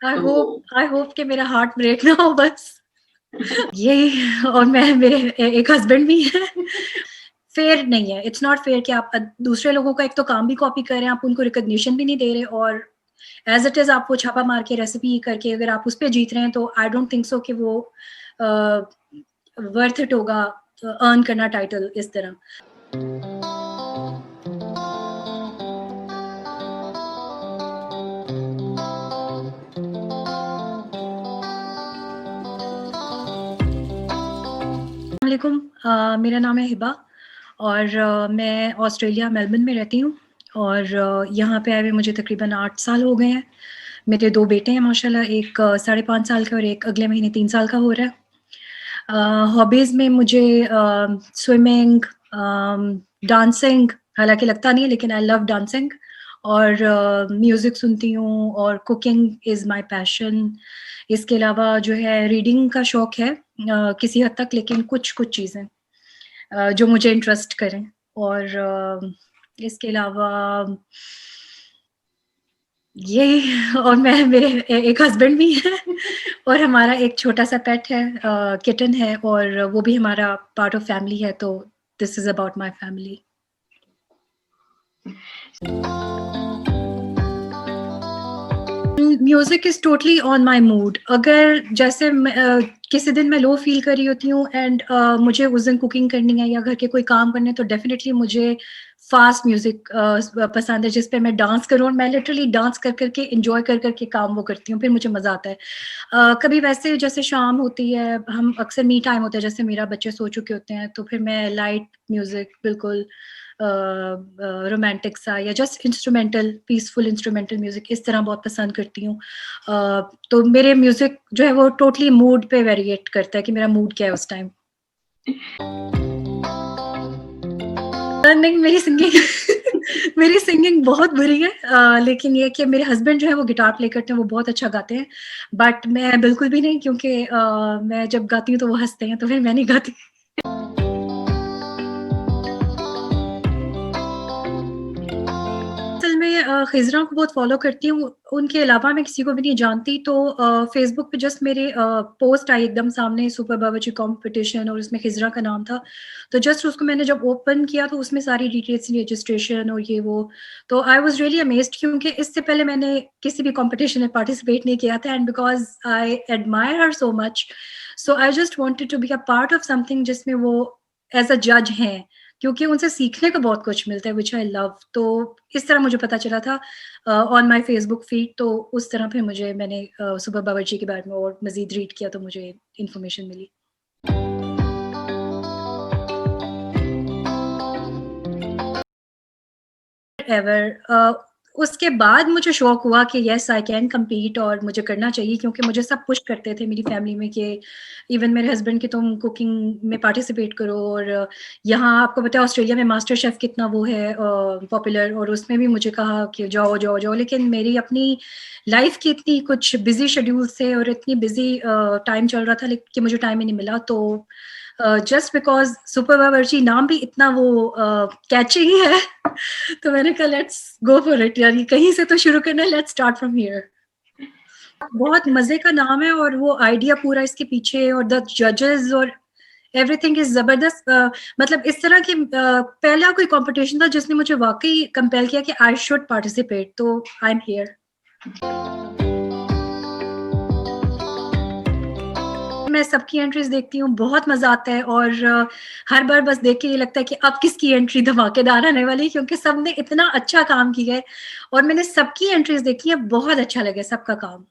I hope कि मेरा heart break ना हो बस। यही। और मैं मेरे एक हस्बैंड भी हैं। फेयर नहीं है, इट्स नॉट फेयर कि आप दूसरे लोगों का एक तो काम भी कॉपी कर रहे हैं, आप उनको रिकॉग्निशन भी नहीं दे रहे, और एज़ इट इज़ आप वो छापा मार के रेसिपी करके अगर आप उस पे जीत रहे हैं तो आई डोंट थिंक सो कि वो वर्थ इट होगा अर्न करना टाइटल इस तरह। वालेकुम, मेरा नाम है हिबा और मैं ऑस्ट्रेलिया मेलबर्न में रहती हूँ और यहाँ पे आए हुए मुझे तकरीबन 8 साल हो गए हैं। मेरे 2 बेटे हैं माशाल्लाह, एक साढ़े 5 साल का और एक अगले महीने 3 साल का हो रहा है। हॉबीज़ में मुझे स्विमिंग, डांसिंग, हालाँकि लगता नहीं है लेकिन आई लव डांसिंग, और म्यूज़िक सुनती हूँ, और कुकिंग इज़ माय पैशन। इसके अलावा जो है रीडिंग का शौक है किसी हद तक, लेकिन कुछ-कुछ चीज़ें जो मुझे इंटरेस्ट करें, और इसके अलावा यही। और मैं मेरे एक हस्बैंड भी हैं और हमारा एक छोटा-सा पेट है, किटन है, और वो भी हमारा पार्ट ऑफ फैमिली है, तो this is about my family. Music is totally on my mood. अगर जैसे किसी दिन मैं लो फ़ील कर रही होती हूँ एंड मुझे उस दिन कुकिंग करनी है या घर के कोई काम करने हैं, तो डेफ़िनिटली मुझे फ़ास्ट म्यूज़िक पसंद है, जिस पे मैं डांस करूँ, और मैं लिटरली डांस कर के, एन्जॉय कर के काम वो करती हूँ, फिर मुझे मज़ा आता है। कभी वैसे जैसे शाम होती है, हम अक्सर मी टाइम होता है, जैसे मेरा बच्चे सो चुके होते हैं, तो फिर मैं लाइट म्यूज़िक बिल्कुल रोमांटिक सा या just instrumental, peaceful instrumental music इस तरह बहुत पसंद करती हूँ। तो मेरे म्यूज़िक जो है वो टोटली मूड पे वेरिएट करता है कि मेरा मूड क्या है उस टाइम। नहीं, मेरी सिंगिंग मेरी सिंगिंग बहुत बुरी है, लेकिन ये है कि मेरे हस्बैंड जो है वो गिटार प्ले करते हैं, वो बहुत अच्छा गाते हैं, बट मैं बिल्कुल भी नहीं, क्योंकि मैं जब गाती हूँ तो वो हँसते हैं, तो फिर मैं नहीं गाती। असल में खिज़रा को बहुत फ़ॉलो करती हूँ, उनके अलावा मैं किसी को भी नहीं जानती, तो फ़ेसबुक पे जस्ट मेरे पोस्ट आई एकदम सामने, सुपर बावर्ची कॉम्पिटिशन, और उसमें खिज़रा का नाम था। तो जस्ट उसको मैंने जब ओपन किया तो उसमें सारी डिटेल्स, रजिस्ट्रेशन और ये वो, तो आई वाज़ रियली अमेज़्ड, क्योंकि इससे पहले मैंने किसी भी कॉम्पिटिशन में पार्टिसिपेट नहीं किया था, and because I admire her so much, so I just wanted to be a part of something जिसमें वो एज़ अ जज हैं। क्योंकि उनसे सीखने को बहुत कुछ मिलता है, व्हिच आई लव। तो इस तरह मुझे पता चला था ऑन माय फेसबुक फीड, तो उस तरह फिर मैंने सुबह बावर्ची के बारे में और मज़ीद रीड किया, तो मुझे इन्फॉर्मेशन मिली। एवर उसके बाद मुझे शौक हुआ कि येस आई कैन कम्पीट, और मुझे करना चाहिए, क्योंकि मुझे सब पुश करते थे मेरी फैमिली में कि इवन मेरे हस्बैंड कि तुम कुकिंग में पार्टिसिपेट करो, और यहाँ आपको पता है ऑस्ट्रेलिया में मास्टर शेफ कितना वो है पॉपुलर, और उसमें भी मुझे कहा कि जाओ जाओ जाओ, लेकिन मेरी अपनी लाइफ की इतनी कुछ बिजी शेड्यूल से और इतनी बिजी टाइम चल रहा था कि मुझे टाइम ही नहीं मिला, तो जस्ट बिकॉज सुपर बावर्ची नाम भी इतना वो कैची है तो मैंने कहा लेट्स गो फॉर इट, यार ये कहीं से तो शुरू करना है, लेट्स स्टार्ट फ्रॉम हियर। बहुत मजे का नाम है, और वो आइडिया पूरा इसके पीछे, और द जजेस और एवरीथिंग इज जबरदस्त। मतलब इस तरह की पहला कोई कंपटीशन था जिसने मुझे वाकई कंपेल किया कि आई शुड पार्टिसिपेट, तो आई एम हियर। मैं सबकी एंट्रीज देखती हूँ, बहुत मजा आता है, और हर बार बस देख के ये लगता है कि अब किसकी एंट्री धमाकेदार आने वाली है, क्योंकि सबने इतना अच्छा काम किया है, और मैंने सबकी एंट्रीज देखी है, बहुत अच्छा लगा सबका काम।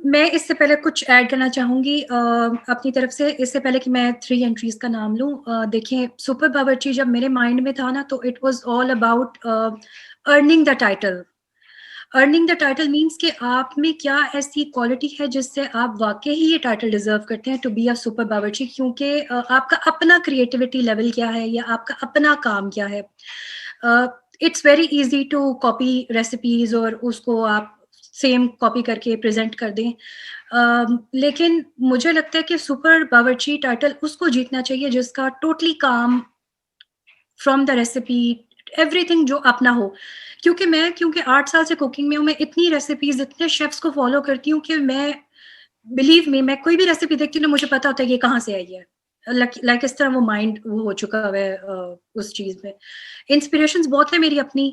मैं इससे पहले कुछ ऐड करना चाहूँगी अपनी तरफ से, इससे पहले कि मैं 3 एंट्रीज़ का नाम लूँ। देखिए, सुपर बावर्ची जब मेरे माइंड में था ना, तो it was all about earning the title. Earning the title means कि आप में क्या ऐसी क्वालिटी है जिससे आप वाक़ई ही ये टाइटल डिज़र्व करते हैं टू बी अ सुपर बावर्ची, क्योंकि आपका अपना क्रिएटिविटी लेवल क्या है, या आपका अपना काम क्या है। It's very easy to copy recipes और उसको आप सेम कॉपी करके प्रेज़ेंट कर दें। लेकिन मुझे लगता है कि सुपर बावर्ची टाइटल उसको जीतना चाहिए जिसका टोटली काम फ्रॉम द रेसिपी एवरीथिंग जो अपना हो। क्योंकि 8 साल से कुकिंग में हूँ, मैं इतनी रेसिपीज़, इतने शेफ्स को फ़ॉलो करती हूँ कि मैं बिलीव मी, मैं कोई भी रेसिपी देखती हूँ ना, मुझे पता होता है कि ये कहाँ से आई है। लाइक इस तरह वो माइंड वो हो चुका हुआ है उस चीज़ में। इंस्पिरेशंस बहुत है मेरी अपनी।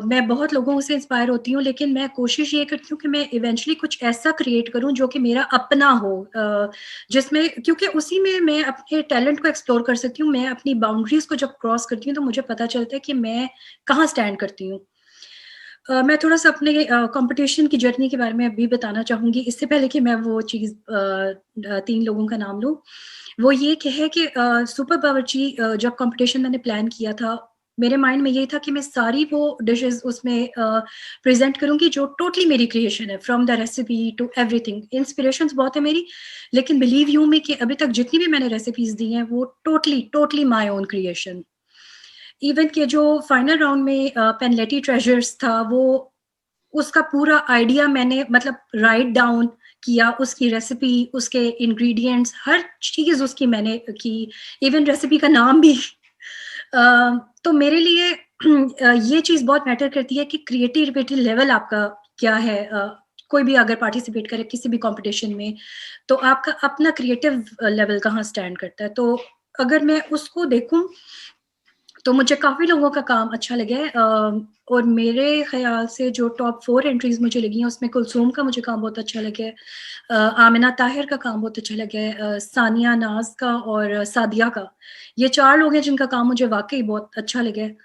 मैं बहुत लोगों से इंस्पायर होती हूँ, लेकिन मैं कोशिश ये करती हूँ कि मैं इवेंचुअली कुछ ऐसा क्रिएट करूँ जो कि मेरा अपना हो, जिसमें क्योंकि उसी में मैं अपने टैलेंट को एक्सप्लोर कर सकती हूँ। मैं अपनी बाउंड्रीज़ को जब क्रॉस करती हूँ, तो मुझे पता चलता है कि मैं कहाँ स्टैंड करती हूँ। मैं थोड़ा-सा अपने कॉम्पिटिशन की जर्नी के बारे में अभी बताना चाहूँगी, इससे पहले कि मैं वो चीज़ 3 लोगों का नाम लूँ। वो ये कि है कि सुपर बावर्ची जब कॉम्पिटिशन मैंने प्लान किया था, मेरे माइंड में यही था कि मैं सारी वो डिशेज़ उसमें प्रेज़ेंट करूँगी जो टोटली मेरी क्रिएशन है, from the recipe to everything. Inspirations बहुत है मेरी, लेकिन बिलीव यू मी कि अभी तक जितनी भी मैंने रेसिपीज़ दी हैं, वो totally, totally my own creation. Even के जो फाइनल राउंड में पेनलेटी ट्रेजर्स था, वो उसका पूरा आइडिया मैंने मतलब राइट डाउन किया, उसकी रेसिपी, उसके इंग्रीडिएंट्स, हर चीज़ उसकी मैंने की, इवन रेसिपी का नाम भी। तो मेरे लिए ये चीज़ बहुत मैटर करती है कि क्रिएटिविटी लेवल आपका क्या है। कोई भी अगर पार्टिसिपेट करे किसी भी कॉम्पिटिशन में, तो आपका अपना क्रिएटिव लेवल कहाँ स्टैंड करता है। तो अगर मैं उसको देखूँ, तो मुझे काफ़ी लोगों का काम अच्छा लगा है, और मेरे ख़्याल से जो टॉप 4 एंट्रीज़ मुझे लगी हैं, उसमें कुलसूम का मुझे काम बहुत अच्छा लगा है। आमिना ताहिर का काम बहुत अच्छा लगा है, सानिया नाज़ का और सादिया का। ये 4 लोग हैं जिनका काम मुझे वाक़ई बहुत अच्छा लगा है।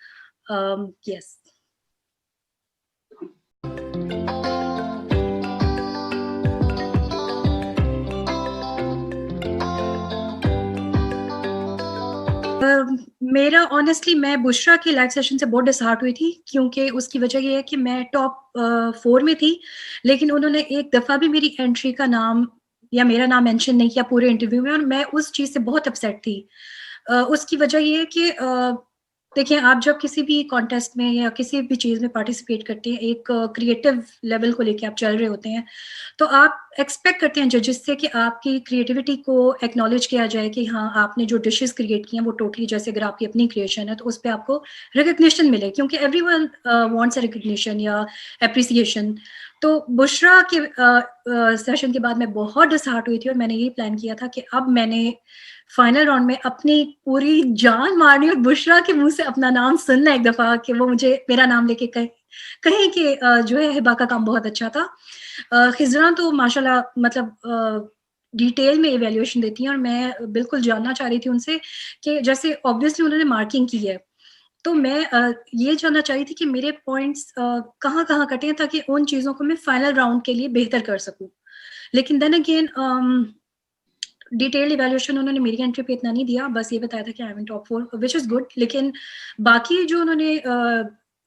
येस। मेरा ऑनेस्टली मैं बुशरा के लाइव सेशन से बहुत डिसहार्ट हुई थी, क्योंकि उसकी वजह ये है कि मैं टॉप 4 में थी, लेकिन उन्होंने एक दफ़ा भी मेरी एंट्री का नाम या मेरा नाम मेंशन नहीं किया पूरे इंटरव्यू में, और मैं उस चीज़ से बहुत अपसेट थी। उसकी वजह ये है कि देखिए, आप जब किसी भी कॉन्टेस्ट में या किसी भी चीज़ में पार्टिसिपेट करते हैं, एक क्रिएटिव लेवल को लेके आप चल रहे होते हैं, तो आप एक्सपेक्ट करते हैं जजेस से कि आपकी क्रिएटिविटी को एक्नॉलेज किया जाए कि हाँ, आपने जो डिशेज़ क्रिएट की हैं वो टोटली, जैसे अगर आपकी अपनी क्रिएशन है, तो उस पे आपको रिकॉग्निशन मिले, क्योंकि एवरीवन वांट्स अ रिकॉग्निशन या एप्रिसिएशन। तो बुशरा के सेशन के बाद मैं बहुत डिसहार्ट हुई थी, और मैंने यही प्लान किया था कि अब मैंने फाइनल राउंड में अपनी पूरी जान मारनी और बुशरा के मुँह से अपना नाम सुनना एक दफ़ा, कि वो मुझे मेरा नाम लेके कहें कि जो है हिबा का काम बहुत अच्छा था। खिज़रा तो माशाल्लाह मतलब डिटेल में इवैल्यूएशन देती हैं, और मैं बिल्कुल जानना चाह रही थी उनसे कि जैसे ऑब्वियसली उन्होंने मार्किंग की है, तो मैं ये जानना चाह रही थी कि मेरे पॉइंट्स कहाँ-कहाँ कटे हैं, ताकि उन चीज़ों को मैं फाइनल राउंड के लिए बेहतर कर सकूँ। लेकिन देन अगेन डिटेल्ड इवैल्यूएशन उन्होंने मेरी एंट्री पे इतना नहीं दिया, बस ये बताया था कि I am in top 4, which is good. लेकिन बाकी जो उन्होंने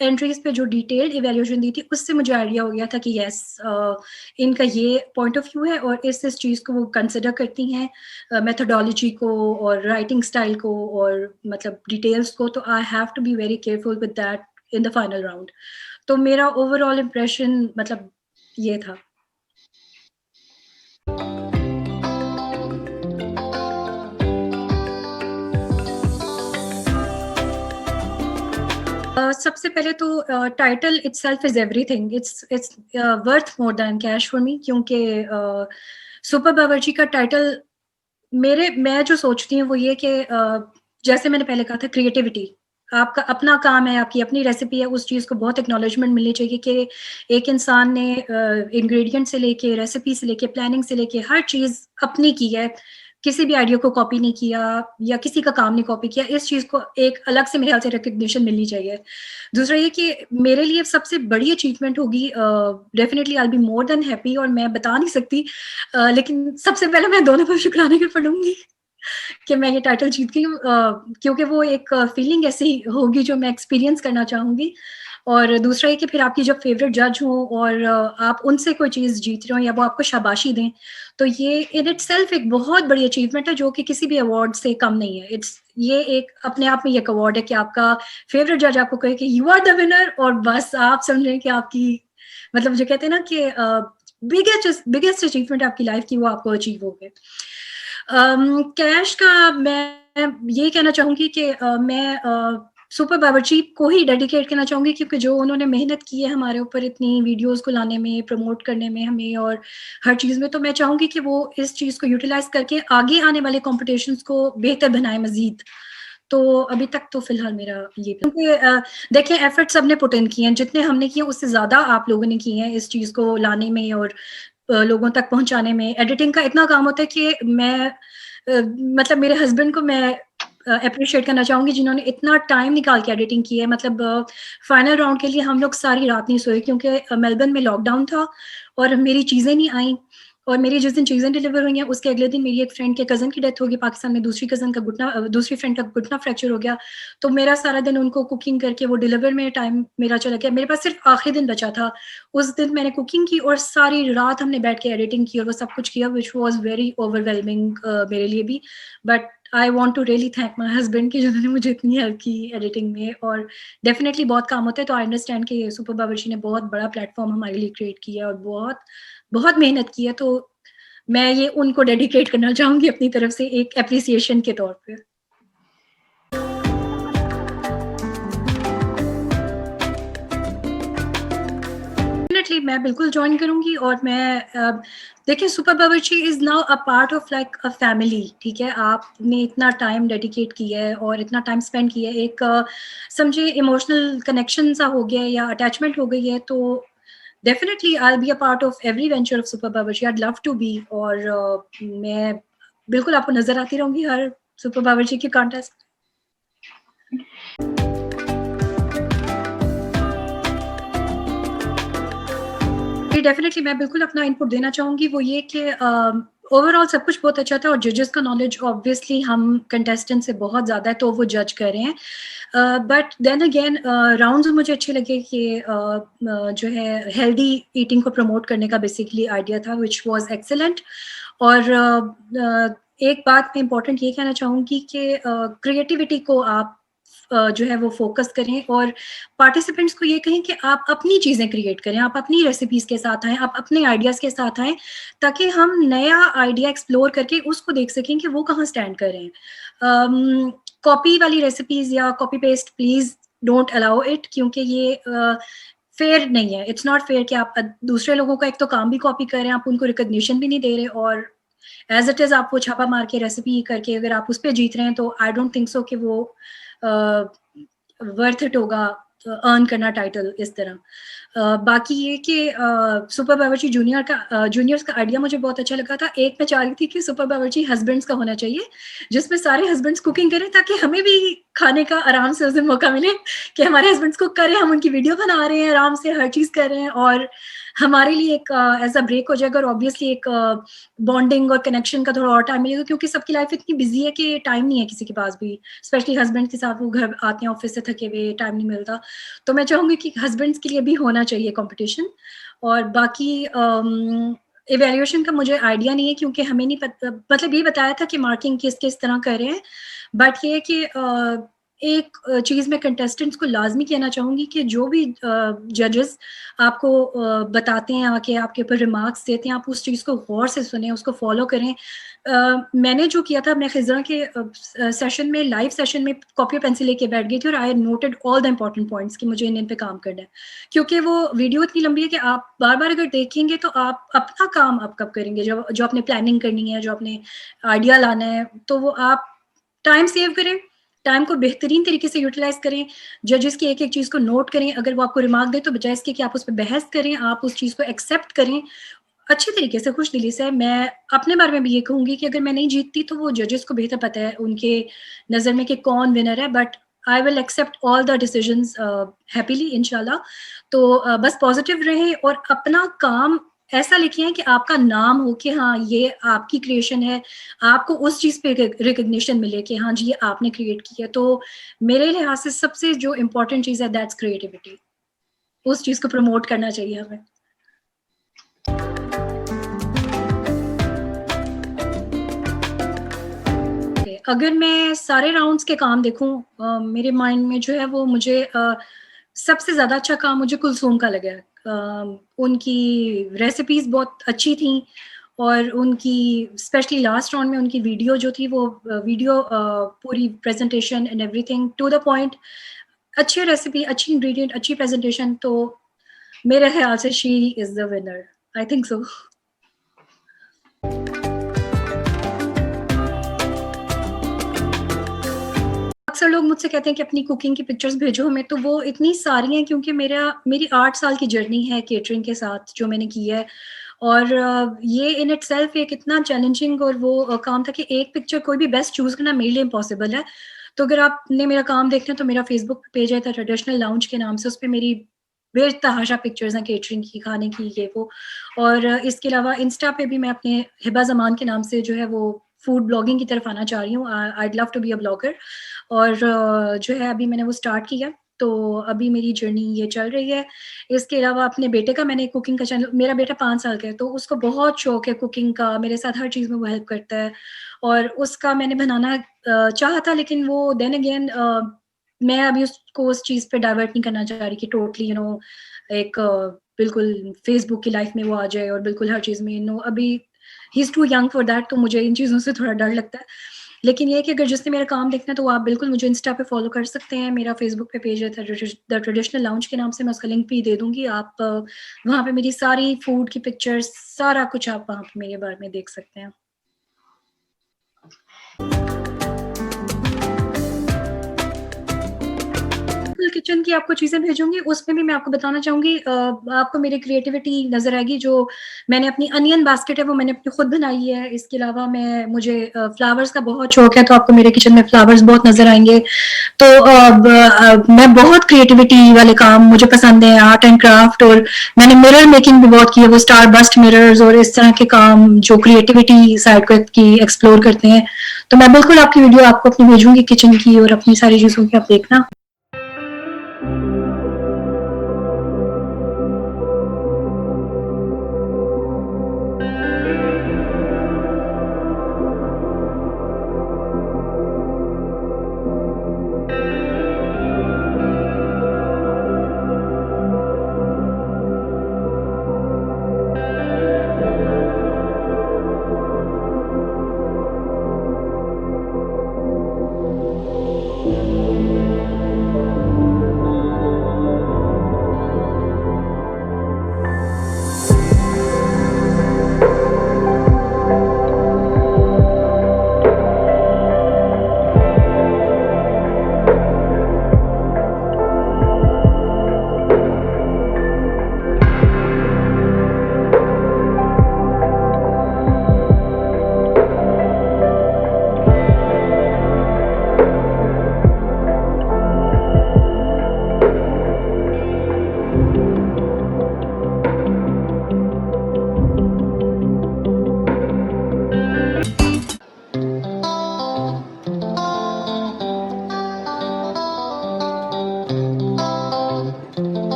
एंट्रीज़ पे जो डिटेल्ड इवैल्यूएशन दी थी, उससे मुझे आइडिया हो गया था कि येस, इनका ये पॉइंट ऑफ व्यू है, और इस चीज़ को वो कंसिडर करती हैं, मेथोडोलॉजी को और राइटिंग स्टाइल को और मतलब डिटेल्स को, तो I have to be very careful with that in the final round. तो मेरा ओवरऑल इंप्रेशन मतलब ये था। सबसे पहले तो title itself is everything, it's worth more than cash for me, क्योंकि सुपर बावर्ची का टाइटल मैं जो सोचती हूँ वो ये कि जैसे मैंने पहले कहा था, क्रिएटिविटी, आपका अपना काम है, आपकी अपनी रेसिपी है, उस चीज़ को बहुत एक्नॉलेजमेंट मिलनी चाहिए कि एक इंसान ने इंग्रीडिएंट से लेके, रेसिपी से लेके, प्लानिंग से लेके हर चीज़ अपनी की है। किसी भी आइडिया को कॉपी नहीं किया या किसी का काम नहीं कॉपी किया। इस चीज़ को एक अलग से मेरे ख्याल से रिकॉग्निशन मिलनी चाहिए। दूसरा ये कि मेरे लिए सबसे बड़ी अचीवमेंट होगी, definitely I will be more than happy, और मैं बता नहीं सकती, लेकिन सबसे पहले मैं दोनों को शुक्राने के पढ़ूँगी कि मैं ये टाइटल जीत गई हूँ, क्योंकि वो एक फीलिंग ऐसी होगी जो मैं एक्सपीरियंस करना चाहूँगी। और दूसरा ये कि फिर आपकी जब फेवरेट जज हो और आप उनसे कोई चीज़ जीत रहे हो या वो आपको शाबाशी दें, तो ये इन इटसेल्फ एक बहुत बड़ी अचीवमेंट है, जो कि किसी भी अवार्ड से कम नहीं है। ये एक अपने आप में ये एक अवार्ड है कि आपका फेवरेट जज आपको कहे कि यू आर द विनर, और बस आप समझ रहे हैं कि आपकी मतलब जो कहते हैं ना कि बिगेस्ट बिगेस्ट अचीवमेंट आपकी लाइफ की वो आपको अचीव हो गए। कैश का मैं ये कहना चाहूँगी कि मैं सुपर बावर्ची को ही डेडिकेट करना चाहूँगी, क्योंकि जो उन्होंने मेहनत की है हमारे ऊपर इतनी वीडियोज़ को लाने में, प्रमोट करने में हमें और हर चीज़ में, तो मैं चाहूँगी कि वो इस चीज़ को यूटिलाइज़ करके आगे आने वाले कॉम्पिटिशन्स को बेहतर बनाएँ मज़ीद। तो अभी तक तो फ़िलहाल मेरा ये, क्योंकि देखिए एफ़र्ट सबने पुट इन किए हैं, जितने हमने किए उससे ज़्यादा आप लोगों ने किए हैं इस चीज़ को लाने में और लोगों तक पहुँचाने में। एडिटिंग का इतना काम होता है कि मैं मतलब मेरे हस्बैंड को मैं एप्रिशिएट करना चाहूँगी, जिन्होंने इतना टाइम निकाल के एडिटिंग की है। मतलब फाइनल राउंड के लिए हम लोग सारी रात नहीं सोए, क्योंकि मेलबर्न में लॉकडाउन था और मेरी चीज़ें नहीं आईं, और मेरी जिस दिन चीज़ें डिलीवर हुई हैं, उसके अगले दिन मेरी एक फ्रेंड के कज़न की डेथ हो गई पाकिस्तान में, दूसरी कज़न का दूसरी फ्रेंड का घुटना फ्रैक्चर हो गया। तो मेरा सारा दिन उनको कुकिंग करके वो डिलीवर में टाइम मेरा चला गया। मेरे पास सिर्फ़ आखिरी दिन बचा था। उस दिन मैंने कुकिंग की और सारी रात हमने बैठ के एडिटिंग की और वो सब कुछ किया, व्हिच वाज़ वेरी ओवरवेलमिंग मेरे लिए भी। But I want to really thank my husband कि जिन्होंने मुझे इतनी हेल्प की एडिटिंग में, और डेफ़िनिटली बहुत काम होता है, तो आई अंडरस्टैंड कि सुपर बावर्ची ने बहुत बड़ा प्लेटफ़ॉर्म हमारे लिए क्रिएट किया है और बहुत, बहुत मेहनत की है, तो मैं ये उनको डेडिकेट करना चाहूँगी अपनी तरफ से एक एप्रिसिएशन के तौर पे। डेफ़िनिटली मैं बिल्कुल जॉइन करूँगी, और मैं देखिए सुपर बावर्ची is now a part of like a family, ठीक है? आपने इतना टाइम डेडिकेट किया है और इतना टाइम स्पेंड किया है, एक समझिए इमोशनल कनेक्शन सा हो गया है या अटैचमेंट हो गई है, तो definitely I will be a part of every venture of super Bawarchi, I would love to be, और मैं बिल्कुल आपको नज़र आती रहूँगी हर सुपर बावर्ची के कॉन्टेस्ट। जी, डेफ़िनिटली मैं बिल्कुल अपना इनपुट देना चाहूँगी, वो ये कि ओवरऑल सब कुछ बहुत अच्छा था और जजेस का नॉलेज ऑब्वियसली हम कंटेस्टेंट से बहुत ज़्यादा है, तो वो जज कर रहे हैं। बट देन अगेन राउंड्स मुझे अच्छे लगे कि जो है हेल्दी ईटिंग को प्रमोट करने का बेसिकली आइडिया था, व्हिच वाज़ एक्सीलेंट। और एक बात मैं इम्पोर्टेंट ये कहना चाहूँगी कि क्रिएटिविटी को आप जो है वो फ़ोकस करें, और पार्टिसिपेंट्स को ये कहें कि आप अपनी चीज़ें क्रिएट करें, आप अपनी रेसिपीज़ के साथ आएँ, आप अपने आइडियाज़ के साथ आएँ, ताकि हम नया आइडिया एक्सप्लोर करके उसको देख सकें कि वो कहाँ स्टैंड कर रहे हैं। कॉपी वाली रेसिपीज़ या copy paste please don't allow it, क्योंकि ये फेयर नहीं है। इट्स नॉट फेयर कि आप दूसरे लोगों का एक तो काम भी कॉपी कर रहे हैं, आप उनको रिकॉग्निशन भी नहीं दे रहे, और एज़ इट इज़ आप वो छापा मार के रेसिपी करके अगर आप उस पे जीत रहे हैं, तो आई डोंट थिंक सो कि वो अ, वर्थ इट होगा अर्न करना टाइटल इस तरह। बाकी ये कि सुपर बावर्ची जूनियर्स का आइडिया मुझे बहुत अच्छा लगा था। एक मैं चाह रही थी कि सुपर बावर्ची हस्बैंड्स का होना चाहिए, जिसमें सारे हस्बैंड्स कुकिंग करें, ताकि हमें भी खाने का आराम से उस दिन मौका मिले कि हमारे हस्बैंड्स कुक कर रहे हैं, हम उनकी वीडियो बना रहे हैं, आराम से हर चीज़ कर रहे हैं, और हमारे लिए एक ऐसा ब्रेक हो जाएगा, और ऑब्वियसली एक बॉन्डिंग और कनेक्शन का थोड़ा और टाइम मिलेगा, क्योंकि सबकी लाइफ इतनी बिज़ी है कि टाइम नहीं है किसी के पास भी, स्पेशली हस्बैंड के साथ वो घर आते हैं ऑफ़िस से थके हुए, टाइम नहीं मिलता। तो मैं चाहूँगी कि हस्बैंड्स के लिए भी होना चाहिए कॉम्पिटिशन, और बाकी इवैल्यूएशन का मुझे आइडिया नहीं है, क्योंकि हमें नहीं मतलब ये बताया था कि मार्किंग किस-किस तरह कर रहे हैं। बट ये है कि एक चीज़ मैं कंटेस्टेंट्स को लाज़मी कहना चाहूँगी कि जो भी जजेस आपको बताते हैं, आके आपके ऊपर रिमार्क्स देते हैं, आप उस चीज़ को गौर से सुनें, उसको फ़ॉलो करें। मैंने जो किया था, मैं खिज़रा के सेशन में, लाइव सेशन में कॉपी और पेंसिल लेके बैठ गई थी, और आई noted all the important points कि मुझे इन पे काम करना है। क्योंकि वो वीडियो इतनी लंबी है कि आप बार-बार अगर देखेंगे, तो आप अपना काम आप कब करेंगे? जो जो आपने प्लानिंग करनी है, जो आपने आइडिया लाना है, तो वो आप टाइम सेव करें, टाइम को बेहतरीन तरीके से यूटिलाइज़ करें, जजेस की एक-एक चीज़ को नोट करें, अगर वो आपको रिमार्क दें, तो बजाए इसके कि आप उस पे बहस करें, आप उस चीज़ को एक्सेप्ट करें, अच्छे तरीके से, खुशदिली से। मैं अपने बारे में भी ये कहूँगी कि अगर मैं नहीं जीतती, तो वो जजेस को बेहतर पता है उनके नज़र में कि कौन विनर है, but I will accept all the decisions happily इंशाल्लाह। तो बस पॉज़िटिव रहें और अपना काम ऐसा लेके आएँ कि आपका नाम हो कि हाँ, ये आपकी क्रिएशन है, आपको उस चीज़ पे रिकॉग्निशन मिले कि हाँ जी, ये आपने क्रिएट की है। तो मेरे लिहाज से सबसे जो इम्पोर्टेंट चीज़ है, दैट्स क्रिएटिविटी। उस चीज़ को प्रमोट करना चाहिए हमें। अगर मैं सारे राउंड्स के काम देखूँ, मेरे माइंड में जो है वो मुझे सबसे ज़्यादा अच्छा काम मुझे कुलसूम का लगा। उनकी रेसिपीज़ बहुत अच्छी थीं, और उनकी स्पेशली लास्ट राउंड में उनकी वीडियो जो थी, वो वीडियो पूरी presentation and everything to the point, अच्छी रेसिपी, अच्छी इंग्रीडिएंट, अच्छी प्रेजेंटेशन, तो मेरे ख्याल से she is the winner, I think so. अक्सर लोग मुझसे कहते हैं कि अपनी कुकिंग की पिक्चर्स भेजो हमें, तो वो इतनी सारी हैं क्योंकि मेरी 8 साल की जर्नी है केटरिंग के साथ जो मैंने की है। और ये इन इटसेल्फ एक इतना चैलेंजिंग और वो काम था कि एक पिक्चर कोई भी बेस्ट चूज़ करना मेरे लिए इम्पॉसिबल है। तो अगर आपने मेरा काम देखना है तो मेरा फ़ेसबुक पेज है द ट्रेडिशनल लाउंज के नाम से, उसपे मेरी बेतहाशा पिक्चर्स हैं केटरिंग की, खाने की, ये वो। और इसके अलावा इंस्टा पे भी मैं अपने हिबा ज़मान के नाम से जो है वो फूड ब्लॉगिंग की तरफ आना चाह रही हूँ। I'd love to be a blogger. और जो है अभी मैंने वो स्टार्ट किया, तो अभी मेरी जर्नी ये चल रही है। इसके अलावा अपने बेटे का मैंने कुकिंग का चैनल, मेरा बेटा 5 साल का है, तो उसको बहुत शौक है कुकिंग का, मेरे साथ हर चीज़ में वो हेल्प करता है। और उसका मैंने बनाना चाहा था, लेकिन वो देन अगेन मैं अभी उसको उस चीज़ पे डाइवर्ट नहीं करना चाह रही कि टोटली एक बिल्कुल फ़ेसबुक की लाइफ़ में वो आ जाए और बिल्कुल हर चीज़ में अभी he is too young for that, तो मुझे इन चीज़ों से थोड़ा डर लगता है। लेकिन ये है कि अगर जिसने मेरा काम देखना है तो आप बिल्कुल मुझे इंस्टा पे फ़ॉलो कर सकते हैं। मेरा फ़ेसबुक पे पेज है द ट्रेडिशनल लाउंज के नाम से, मैं उसका लिंक भी दे दूँगी। आप वहाँ पे मेरी सारी फूड की पिक्चर्स, सारा कुछ आप वहाँ पे मेरे बारे में देख सकते हैं। फुल किचन की आपको चीज़ें भेजूँगी, उसमें भी मैं आपको बताना चाहूँगी आपको मेरी क्रिएटिविटी नज़र आएगी। जो मैंने अपनी अनियन बास्केट है वो मैंने अपनी खुद बनाई है। इसके अलावा मुझे फ्लावर्स का बहुत शौक है, तो आपको मेरे किचन में फ्लावर्स बहुत नज़र आएँगे। तो मैं बहुत क्रिएटिविटी वाले काम मुझे पसंद है, आर्ट एंड क्राफ्ट। और मैंने मिरर मेकिंग भी बहुत की है, वो स्टार बस्ट मिरर्स और इस तरह के काम जो क्रिएटिविटी साइड को की एक्सप्लोर करते हैं। तो मैं बिल्कुल आपकी वीडियो आपको अपनी भेजूँगी किचन की और अपनी सारी चीज़ों की, आप देखना।